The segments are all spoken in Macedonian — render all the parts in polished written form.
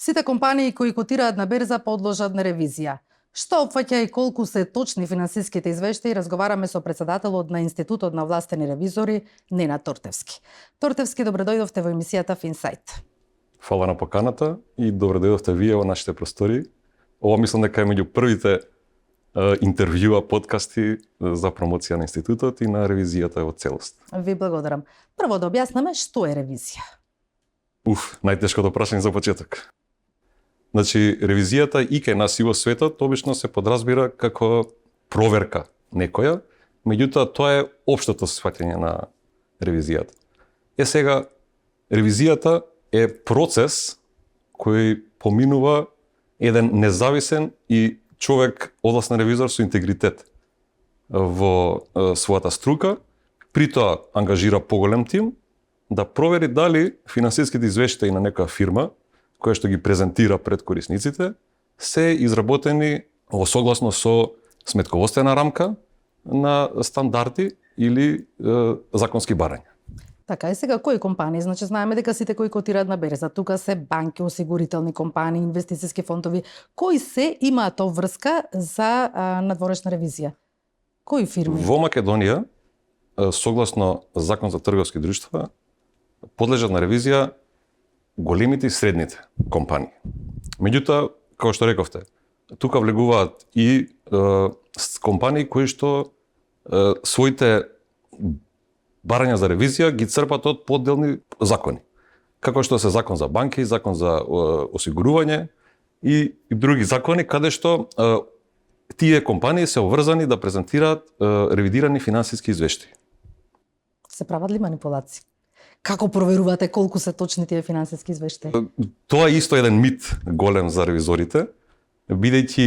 Сите компании кои котираат на берза подложат на ревизија. Што опфаќа и колку се точни финансиските извештаи, разговараме со председателот на Институтот на овластени ревизори, Ненад Тортевски. Тортевски, добре дојдовте во емисијата Финсайт. Фала на поканата и добре дојдовте вие во нашите простори. Ова мислам дека е меѓу првите интервјуа, подкасти за промоција на институтот и на ревизијата во целост. Ви благодарам. Прво да објаснаме што е ревизија. Најтешкото прашање за почеток. Значи, ревизијата и кај нас и во светот обично се подразбира како проверка некоја, меѓутоа тоа е општото сваќање на ревизијата. Сега, ревизијата е процес кој поминува еден независен и човек, одласен ревизор со интегритет во својата струка, при тоа ангажира поголем тим да провери дали финансиските извештаи на некоја фирма која што ги презентира пред корисниците се изработени во согласно со сметководствена рамка на стандарди или законски барања. Така и сега кои компании? Значи знаеме дека сите кои котираат на берза, тука се банки, осигурителни компании, инвестициски фондови, кои се имаат врска за надворешна ревизија? Кои фирми? Во Македонија, согласно Закон за трговски друштва, подлежат на ревизија големите и средните компании. Меѓутоа, како што рековте, тука влегуваат и компании кои што своите барања за ревизија ги црпат од поделни закони. Како што се закон за банки, закон за осигурување и други закони, каде што тие компании се обврзани да презентираат ревидирани финансиски извештаи. Се прават ли манипулации? Како проверувате колку се точни тие финансиски извештаи? Тоа е исто еден мит голем за ревизорите, бидејќи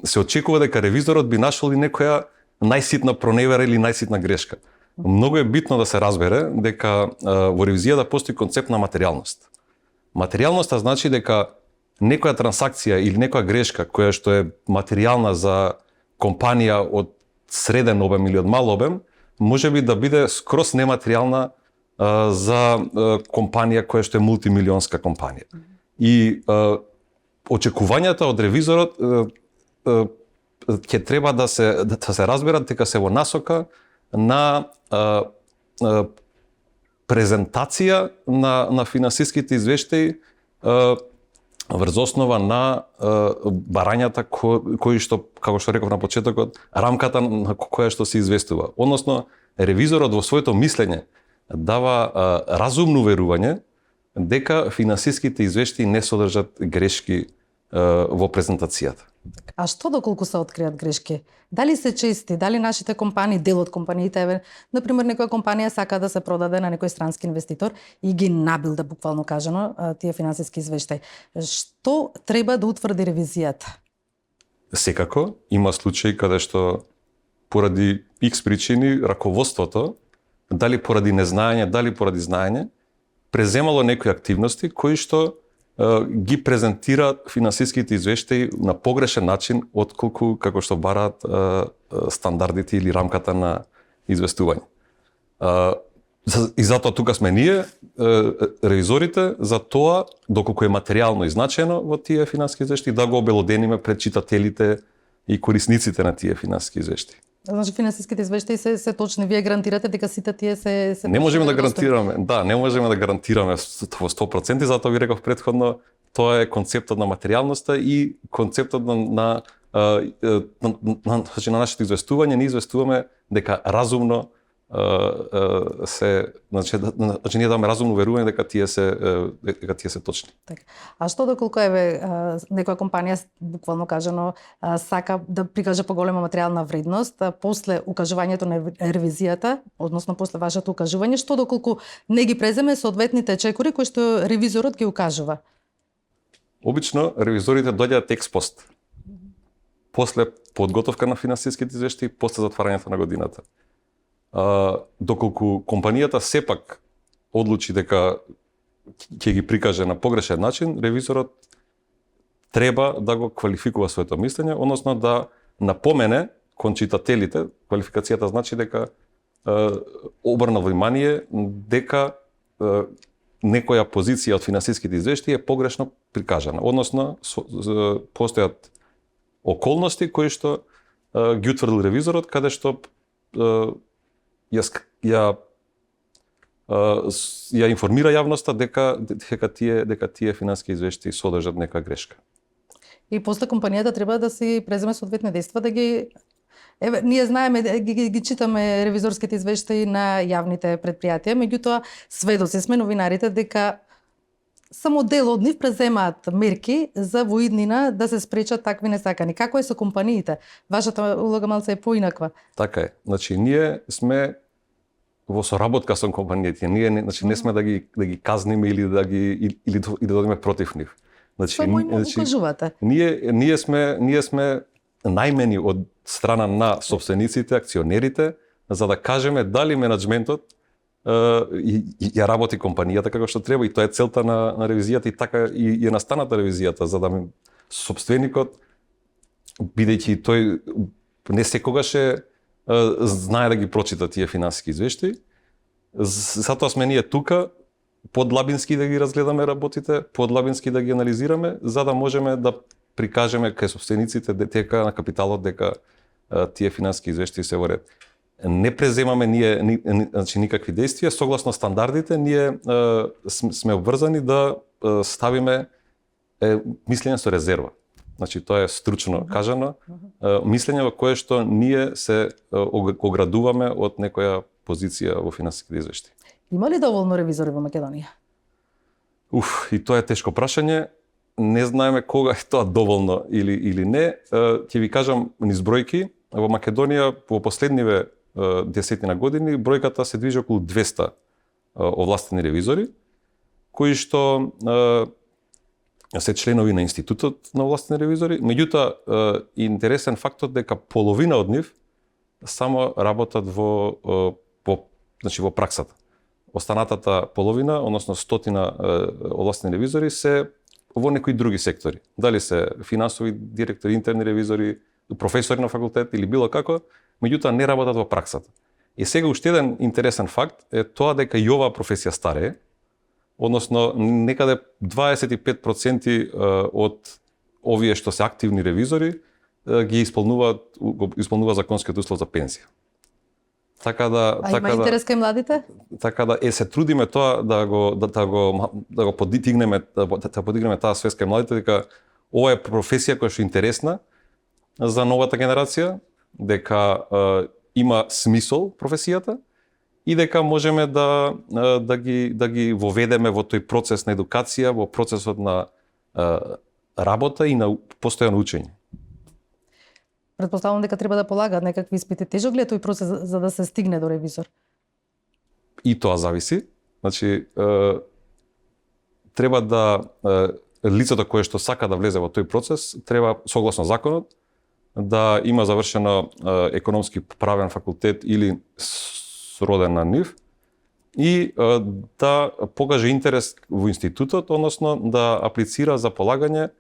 се очекува дека ревизорот би нашол и некоја најситна проневера или најситна грешка. Многу е битно да се разбере дека во ревизијата постои концепт на материјалност. Материјалноста значи дека некоја трансакција или некоја грешка која што е материјална за компанија од среден обем или од мал обем, можеби да биде скроз нематеријална за компанија која што е мултимилионска компанија. И очекувањата од ревизорот ќе треба да се разберат дека се во насока на презентација на финансиските извештаи врз основа на барањата кои што, како што реков на почетокот, рамката на која што се известува. Односно, ревизорот во своето мислење дава разумно верување дека финансиските извештаи не содржат грешки во презентацијата. А што доколку се откријат грешки? Дали се чести? Дали нашите компании, дел од компаниите, например, некоја компанија сака да се продаде на некој странски инвеститор и ги набилда, буквално кажано, тие финансиски извештаи. Што треба да утврди ревизијата? Секако, има случаи каде што поради X причини раководството, дали поради незнаење, дали поради знаење, преземало некои активности кои што ги презентираат финансиските извештаи на погрешен начин отколку како што бараат стандардите или рамката на известување. И затоа тука сме ние, ревизорите, за тоа, доколку е материјално изначено во тие финансиски извештаи, да го обелодениме пред читателите и корисниците на тие финансиски извештаи. Значи финансиските извештаи се точни, вие гарантирате дека сите тие се Не можеме да гарантираме, не можеме да гарантираме во 100%, затоа ви реков претходно, тоа е концептот на материјалноста и концептот на нашето известување, ние известуваме дека разумно значи ние даваме разумно верување дека тие се точни. Така. А што доколку некоја компанија, буквално кажано, сака да прикаже поголема материјална вредност после укажувањето на ревизијата, односно после вашето укажување, што доколку не ги преземе соодветните чекори кои што ревизорот ги укажува? Обично ревизорите доаѓаат експост. После подготовка на финансиските извештаи, после затварањето на годината. Доколку компанијата сепак одлучи дека ќе ги прикаже на погрешен начин, ревизорот треба да го квалификува своето мислење, односно да напомене кон читателите, квалификацијата значи дека обрна внимание дека некоја позиција од финансиските извештаи е погрешно прикажана, односно постојат околности кои што ги утврдил ревизорот, каде што ја информира јавноста дека тие финансиски извештаи содржат нека грешка. И после компанијата треба да си преземе соодветни дејства да ги ние знаеме, ги читаме ревизорските извештаи на јавните предпријатија, меѓутоа сведоци сме новинарите дека само дел од нив преземаат мерки за во иднина да се спречат такви несакани. Како е со компаниите? Вашата улога малце е поинаква. Така е. Значи ние сме во соработка со компаниите. Ние не сме да ги казниме или да одиме против нив. Значи укажувате. Ние сме најмени од страна на собствениците, акционерите, за да кажеме дали менаџментот ја работи компанијата како што треба, и тоа е целта на ревизијата, и така и е настаната ревизијата, за да собственикот, бидејќи тој не секогаш знае да ги прочита тие финансиски извештаи, затоа сме ние тука подлабински да ги разгледаме работите, подлабински да ги анализираме, за да можеме да прикажеме кај собствениците дека на капиталот дека тие финансиски извештаи се во ред. Не преземаме значи никакви действија, согласно стандардите ние сме обврзани да ставиме мислење со резерва. Значи тоа е стручно кажано, мислење во кое што ние се оградуваме од некоја позиција во финансиските извештаи. Има ли доволно ревизори во Македонија? И тоа е тешко прашање. Не знаеме кога е тоа доволно или не. Ќе ви кажам низ бројки. Во Македонија во последниве десетина години бројката се движи околу 200 овластени ревизори, кои што се членови на Институтот на овластени ревизори. Меѓутоа, интересен фактот дека половина од нив само работат во праксата. Останатата половина, односно 100 овластени ревизори се во некои други сектори. Дали се финансови директори, интерни ревизори, професори на факултет или било како, меѓутоа не работат во праксата. И сега уште еден интересен факт е тоа дека и оваа професија старее, односно некаде 25% од овие што се активни ревизори ги исполнува законскиот услов за пензија. Има интерес кај младите? Така да се трудиме тоа да го подигнеме таа свест кај младите, дека ова е професија која што е интересна за новата генерација, дека има смисол професијата и дека можеме да ги воведеме во тој процес на едукација, во процесот на работа и на постојано учење. Предпоставувам дека треба да полагаат некакви испити. Тежок ли е тој процес за да се стигне до ревизор? И тоа зависи. Значи, треба да лицето кое што сака да влезе во тој процес, треба согласно законот да има завршено економски правен факултет или сроден на нив и да покаже интерес во институтот, односно да аплицира за полагање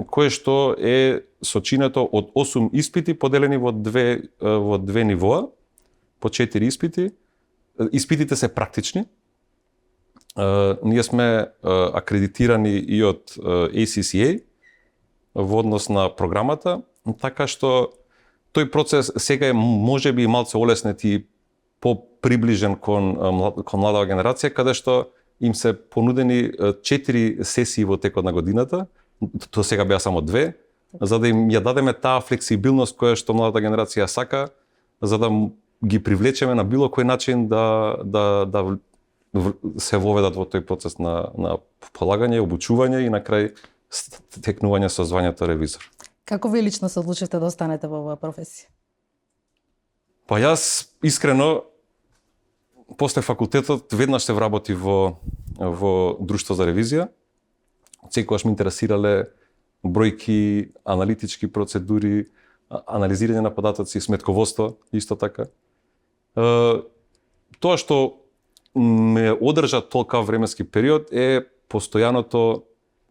кое што е сочинето од 8 испити поделени во две нивоа, по 4 испити. Испитите се практични. Ние сме акредитирани и од ACCA во однос на програмата, така што тој процес сега е можеби малце олеснет и поприближен кон младава генерација, каде што им се понудени 4 сесии во текот на годината, тоа сега беа само 2, за да им ја дадеме таа флексибилност која што младата генерација сака, за да ги привлечеме на било кој начин да се воведат во тој процес на полагање, обучување и на крај стекнување со звањето ревизор. Како ви лично се одлучивте да останете во оваа професија? Па јас искрено после факултетот веднаш се вработи во друштво за ревизија. Секогаш ме интересирале бројки, аналитички процедури, анализирање на податоци, сметководство исто така. Тоа што ме одржа толкав временски период е постојаното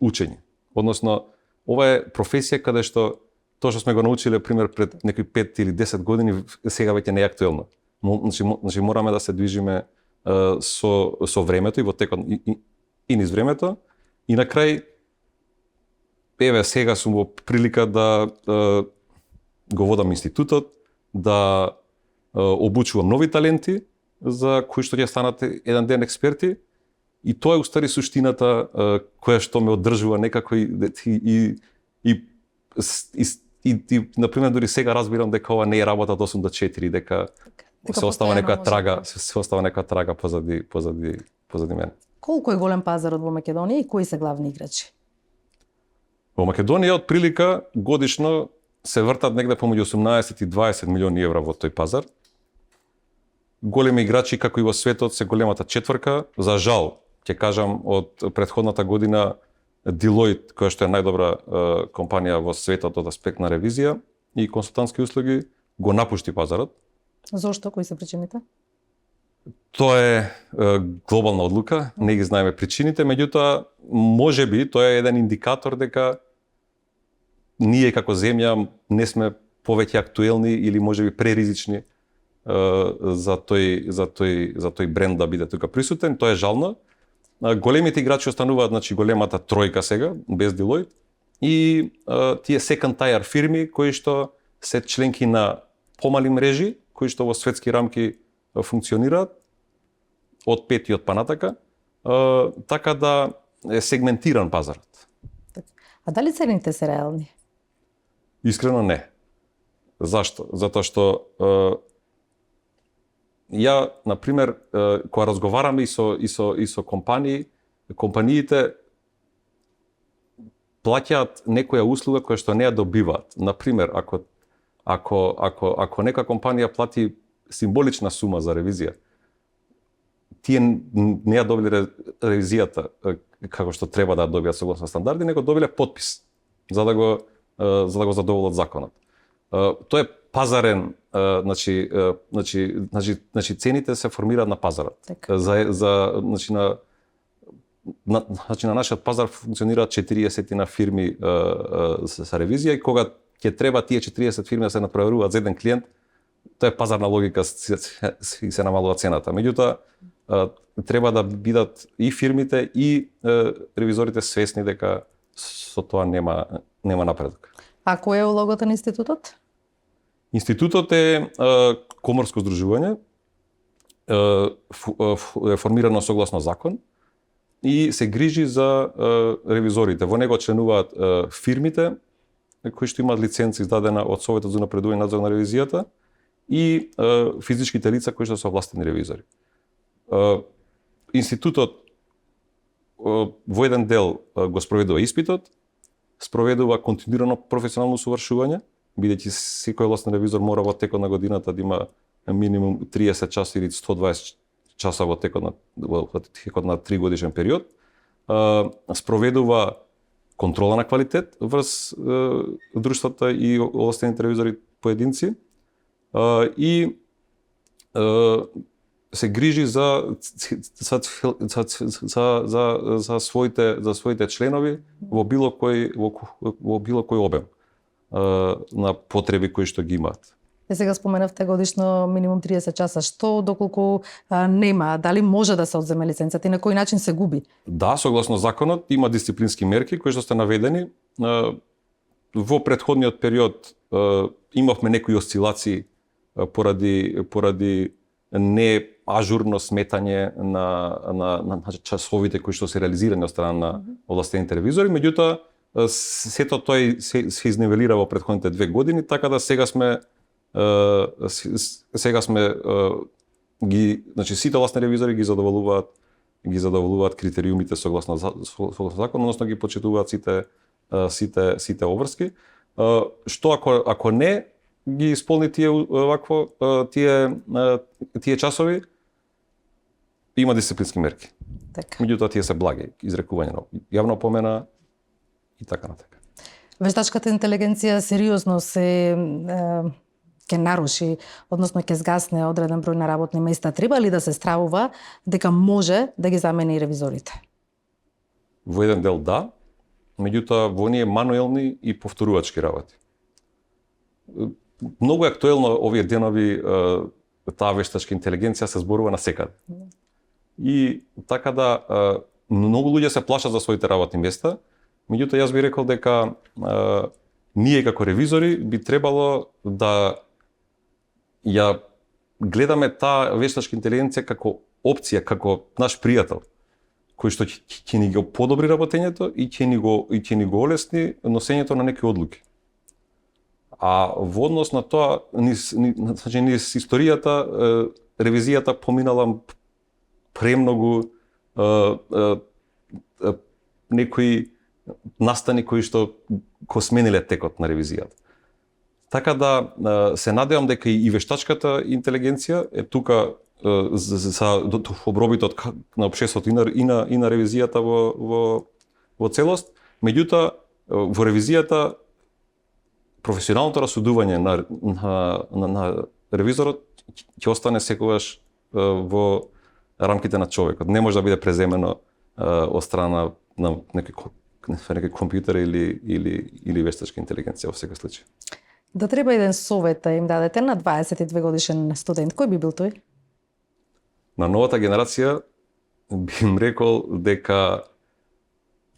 учење. Односно, ова е професија каде што тоа што сме го научиле пример пред некои 5 или 10 години сега веќе не е актуелно. Значи мораме да се движиме со времето и во текот и низ времето, и на крај еве сега сум во прилика да го водам институтот, да обучувам нови таленти за кои што ќе станат еден ден експерти, и тоа е устари суштината која што ме одржува некако и например дури сега разбирам дека ова не е работа од 8 до 4, дека се остава некоја трага, се остава некоја трага позади мене. Колку е голем пазарот во Македонија и кои се главни играчи? Во Македонија од прилика годишно се вртат негде помеѓу 18 и 20 милиони евра во тој пазар. Големи играчи како и во светот се големата четворка. За жал, ќе кажам, од претходната година Deloitte, која што е најдобра компанија во светот од аспект на ревизија и консултантски услуги, го напушти пазарот. Зошто? Кои се причините? Тоа е глобална одлука, не ги знаеме причините, меѓутоа можеби тоа е еден индикатор дека ние како земја не сме повеќе актуелни или можеби преризични за тој бренд да биде тука присутен. Тоа е жално. Големите играчи остануваат, значи големата тројка сега, без Deloitte, и тие second tier фирми кои што се членки на помали мрежи, кои што во светски рамки функционираат од 5 и од панатака, така да е сегментиран пазарот. А дали цените се реални? Искрено не. Зашто? Затоа што ја, например, кога разговараме и со компаниите плаќаат некоја услуга која што не ја добиваат. Например, ако нека компанија плати символична сума за ревизија, тие не ја добиле ревизијата како што треба да ја добијат согласно стандарди, него добиле подпис за да го задоволат законот. Тоа е пазарен, значи цените се формираат на пазарот. На нашиот пазар функционираат 40 на фирми за ревизија, и кога ќе треба тие 40 фирми да се натпреваруваат за еден клиент, тоа е пазарна логика, се намалува цената. Меѓутоа, треба да бидат и фирмите и ревизорите свесни дека со тоа нема напредок. А која е улогата на институтот? Институтот е коморско здружување, е формирано согласно закон и се грижи за ревизорите. Во него членуваат фирмите кои што имаат лиценца издадена од Советот за напредување и надзор на ревизијата и физичките лица кои што се овластени ревизори. Институтот во еден дел го спроведува испитот, спроведува континуирано професионално усовршување, бидејќи секој овластен ревизор мора во текот на годината да има минимум 30 часа или 120 часа во текот на 3 годишен период. Спроведува контрола на квалитет врз друштвата и овластените ревизори поединци и се грижи за своите членови во било кој обем на потреби кои што ги имаат. Сега споменавте годишно минимум 30 часа. Што доколку нема, дали може да се одземе лиценцата и на кој начин се губи? Да, согласно законот има дисциплински мерки кои што се наведени. Во претходниот период имавме некои осцилации поради не ажурно сметање на часовите кои што се реализирани од страна на овластените ревизори, меѓутоа сето тоа се изнивелира во претходните 2 години, така да сега сме значи сите овластени ревизори ги задоволуваат критериумите согласно закон, односно ги почитуваат сите обврски. Што ако не ги исполни тие часови, има дисциплински мерки. Така. Меѓутоа тие се благи, изрекување на јавна опомена и така натака. Вештачката интелигенција сериозно ќе наруши, односно ќе згасне одреден број на работни места. Треба ли да се стравува дека може да ги замени и ревизорите? Во еден дел да, меѓутоа во оние мануелни и повторувачки работи. Многу е актуелно овие денови, таа вештачка интелигенција се зборува насекаде. И така да многу луѓе се плашат за своите работни места, меѓутоа јас би рекол дека ние како ревизори би требало да ја гледаме таа вештачка интелигенција како опција, како наш пријател, кој што ќе ни го подобри работењето и ќе ни го олесни носењето на некои одлуки. А во однос на тоа, значи низ историјата, ревизијата поминала премногу некои настани кои што го смениле текот на ревизијата. Така да се надевам дека и вештачката интелигенција е тука за обробитот на општеството и на ревизијата во целост. Меѓутоа, во ревизијата професионалното расудување на ревизорот ќе остане секогаш во рамките на човекот. Не може да биде преземено од страна на некој компјутер или вештачка интелигенција во секој случај. Да треба еден совет да им дадете на 22 годишен студент, кој би бил тој? На новата генерација би им рекол дека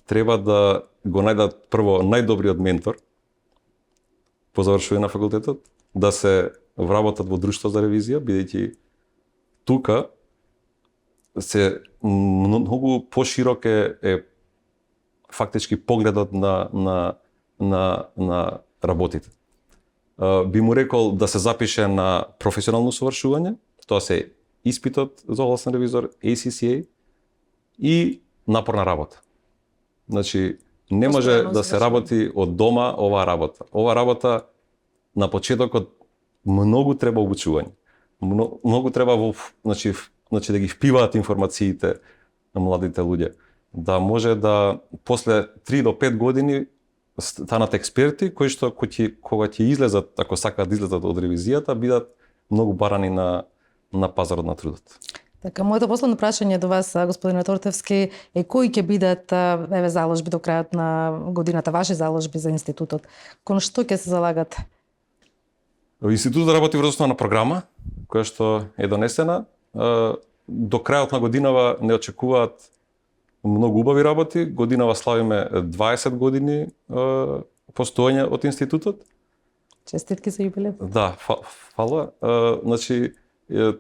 треба да го најдат прво најдобриот ментор по завршување на факултетот, да се вработат во друштво за ревизија, бидејќи тука се многу поширок е фактички погледот на работите. Би му рекол да се запише на професионално усовршување, тоа се испитот за овластен ревизор, ACCA и напорна работа. Значи, не може да се работи од дома оваа работа. Оваа работа на почетокот многу треба обучување. Многу треба значи да ги впиваат информациите на младите луѓе, да може да после 3 до 5 години станат експерти кои што кога ќе излезат, ако сакаат да излезат од ревизијата, бидат многу барани на пазарот на трудот. Така, моето последно прашање до вас, господине Тортевски, е кои ќе бидат заложби до крајот на годината, ваши заложби за институтот? Кон што ќе се залагате? Институтот работи врз основа на програма, која што е донесена. До крајот на годинава не очекуваат многу убави работи. Годинава славиме 20 години постоење од институтот. Честитки за јубилеј. Да, фала. Значи,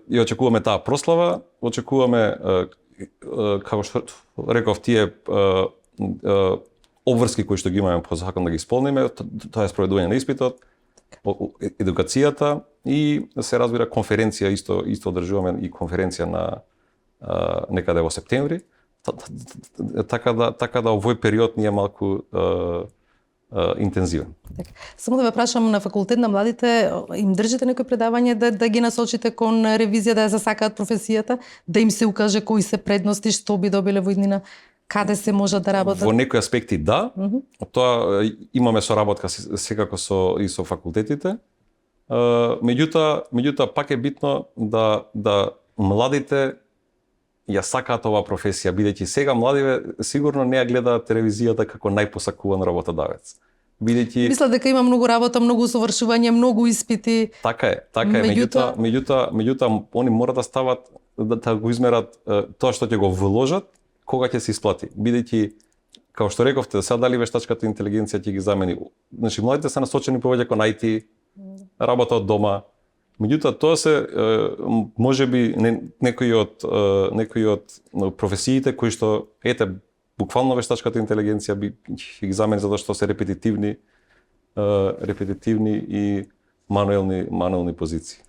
и очекуваме таа прослава, очекуваме, како што реков, тие обврски кои што ги имаме по закон да ги исполниме, тоа е спроведување на испитот, едукацијата и се разбира конференција, исто одржуваме и конференција на некаде во септември, така да овој период ни е малку интензивен. Само да ве прашам, на факултет на младите им држите некои предавање да ги насочите кон ревизија, да ја засакаат професијата, да им се укаже кои се предности, што би добиле во иднина, каде се можат да работат? Во некои аспекти да. Тоа имаме соработка секако со факултетите. Меѓутоа пак е битно да младите ја сакаат оваа професија, бидејќи сега младиве сигурно не ја гледаат ревизијата како најпосакуван работодавец. Мисля дека има многу работа, многу усовршување, многу испити. Така е. Меѓутоа они мора да стават да го измерат тоа што ќе го вложат, кога ќе се исплати. Бидејќи, како што рековте, сега дали вештачката интелигенција ќе ги замени. Значи, младите се насочени повеќе кон IT, работа од дома. Меѓутоа, тоа се можеби некои од професиите кои што буквално вештачката интелигенција би ги замени затоа што се репетитивни и мануелни позиции.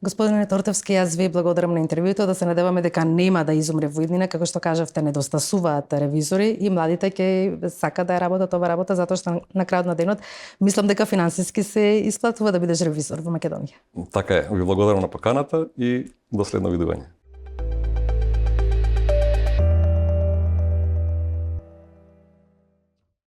Господине Тортевски, јас ви благодарам на интервјуто, да се надеваме дека нема да изумре во иднина, како што кажавте, недостасуваат ревизори и младите ќе сакаат да ја работат ова работа, затоа што на крајот на денот мислам дека финансиски се исплатува да бидеш ревизор во Македонија. Така е, ви благодарам на поканата и до следно видување.